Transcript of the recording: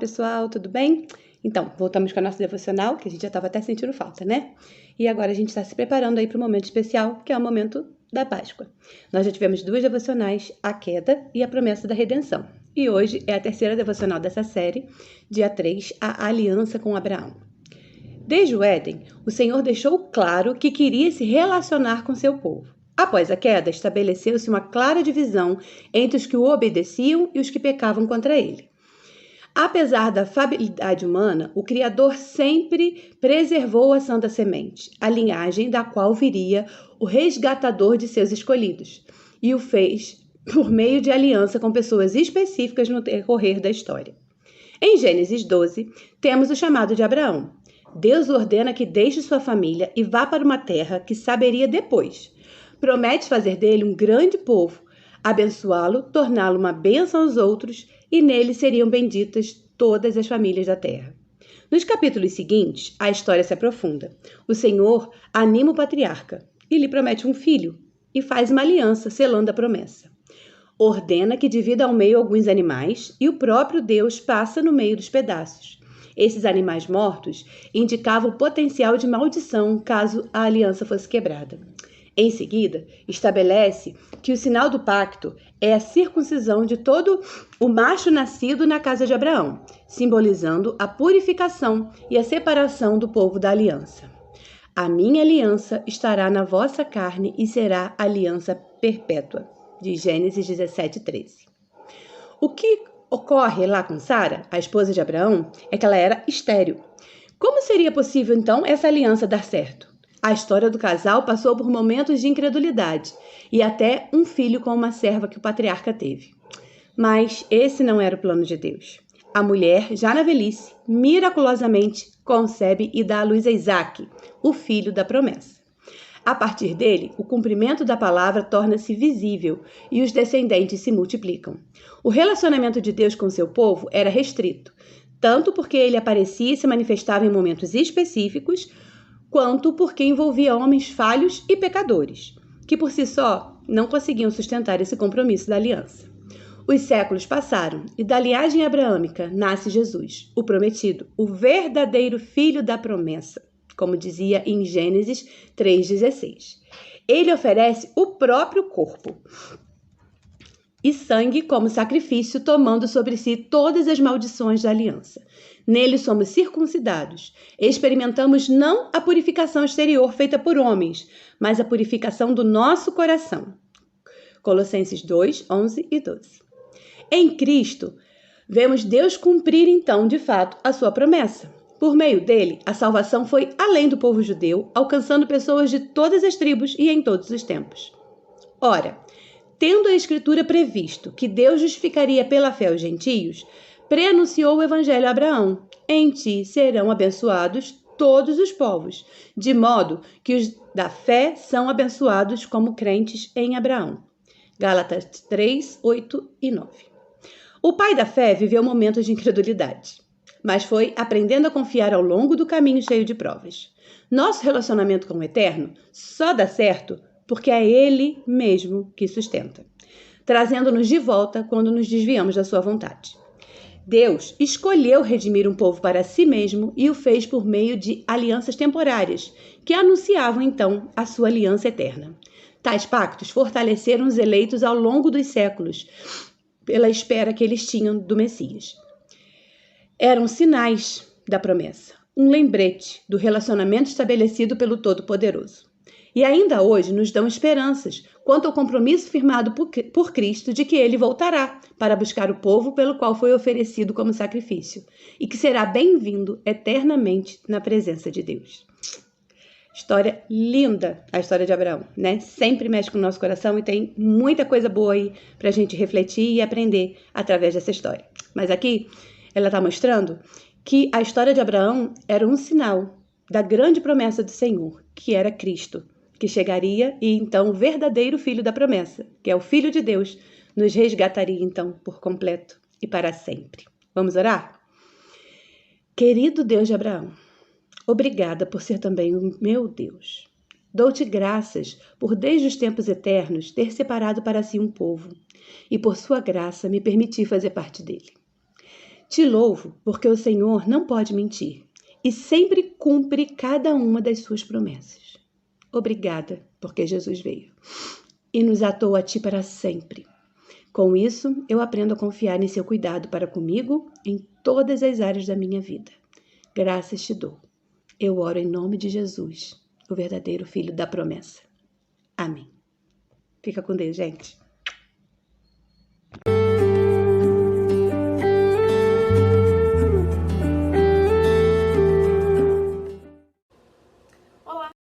pessoal, tudo bem? Então, voltamos com a nossa devocional, que a gente já estava até sentindo falta, né? E agora a gente está se preparando aí para o momento especial, que é o momento da Páscoa. Nós já tivemos 2 devocionais, a queda e a promessa da redenção. E hoje é a terceira devocional dessa série, dia 3, a aliança com Abraão. Desde o Éden, o Senhor deixou claro que queria se relacionar com seu povo. Após a queda, estabeleceu-se uma clara divisão entre os que o obedeciam e os que pecavam contra ele. Apesar da falidade humana, o Criador sempre preservou a Santa Semente, a linhagem da qual viria o resgatador de seus escolhidos, e o fez por meio de aliança com pessoas específicas no decorrer da história. Em Gênesis 12, temos o chamado de Abraão. Deus ordena que deixe sua família e vá para uma terra que saberia depois. Promete fazer dele um grande povo, abençoá-lo, torná-lo uma bênção aos outros, e nele seriam benditas todas as famílias da terra. Nos capítulos seguintes, a história se aprofunda. O Senhor anima o patriarca e lhe promete um filho e faz uma aliança, selando a promessa. Ordena que divida ao meio alguns animais e o próprio Deus passa no meio dos pedaços. Esses animais mortos indicavam o potencial de maldição caso a aliança fosse quebrada. Em seguida, estabelece que o sinal do pacto é a circuncisão de todo o macho nascido na casa de Abraão, simbolizando a purificação e a separação do povo da aliança. A minha aliança estará na vossa carne e será aliança perpétua, de Gênesis 17:13. O que ocorre lá com Sara, a esposa de Abraão, é que ela era estéril. Como seria possível, então, essa aliança dar certo? A história do casal passou por momentos de incredulidade e até um filho com uma serva que o patriarca teve. Mas esse não era o plano de Deus. A mulher, já na velhice, miraculosamente concebe e dá à luz a Isaque, o filho da promessa. A partir dele, o cumprimento da palavra torna-se visível e os descendentes se multiplicam. O relacionamento de Deus com seu povo era restrito, tanto porque ele aparecia e se manifestava em momentos específicos, quanto porque envolvia homens falhos e pecadores, que por si só não conseguiam sustentar esse compromisso da aliança. Os séculos passaram e da linhagem abraâmica nasce Jesus, o prometido, o verdadeiro filho da promessa, como dizia em Gênesis 3,16. Ele oferece o próprio corpo e sangue como sacrifício, tomando sobre si todas as maldições da aliança. Nele somos circuncidados. Experimentamos não a purificação exterior feita por homens, mas a purificação do nosso coração. Colossenses 2, 11 e 12. Em Cristo, vemos Deus cumprir então, de fato, a sua promessa. Por meio dele, a salvação foi além do povo judeu, alcançando pessoas de todas as tribos e em todos os tempos. Ora, tendo a Escritura previsto que Deus justificaria pela fé os gentios, preanunciou o Evangelho a Abraão: em ti serão abençoados todos os povos, de modo que os da fé são abençoados como crentes em Abraão. Gálatas 3, 8 e 9. O pai da fé viveu momentos de incredulidade, mas foi aprendendo a confiar ao longo do caminho cheio de provas. Nosso relacionamento com o Eterno só dá certo porque é Ele mesmo que sustenta, trazendo-nos de volta quando nos desviamos da sua vontade. Deus escolheu redimir um povo para si mesmo e o fez por meio de alianças temporárias, que anunciavam então a sua aliança eterna. Tais pactos fortaleceram os eleitos ao longo dos séculos, pela espera que eles tinham do Messias. Eram sinais da promessa, um lembrete do relacionamento estabelecido pelo Todo-Poderoso. E ainda hoje nos dão esperanças quanto ao compromisso firmado por Cristo de que ele voltará para buscar o povo pelo qual foi oferecido como sacrifício e que será bem-vindo eternamente na presença de Deus. História linda, a história de Abraão, né? Sempre mexe com o nosso coração e tem muita coisa boa aí para a gente refletir e aprender através dessa história. Mas aqui ela está mostrando que a história de Abraão era um sinal da grande promessa do Senhor, que era Cristo, que chegaria e então o verdadeiro filho da promessa, que é o Filho de Deus, nos resgataria então por completo e para sempre. Vamos orar? Querido Deus de Abraão, obrigada por ser também o meu Deus. Dou-te graças por desde os tempos eternos ter separado para si um povo e por sua graça me permitir fazer parte dele. Te louvo, porque o Senhor não pode mentir e sempre cumpre cada uma das suas promessas. Obrigada, porque Jesus veio e nos atou a ti para sempre. Com isso, eu aprendo a confiar em seu cuidado para comigo em todas as áreas da minha vida. Graças te dou. Eu oro em nome de Jesus, o verdadeiro Filho da promessa. Amém. Fica com Deus, gente.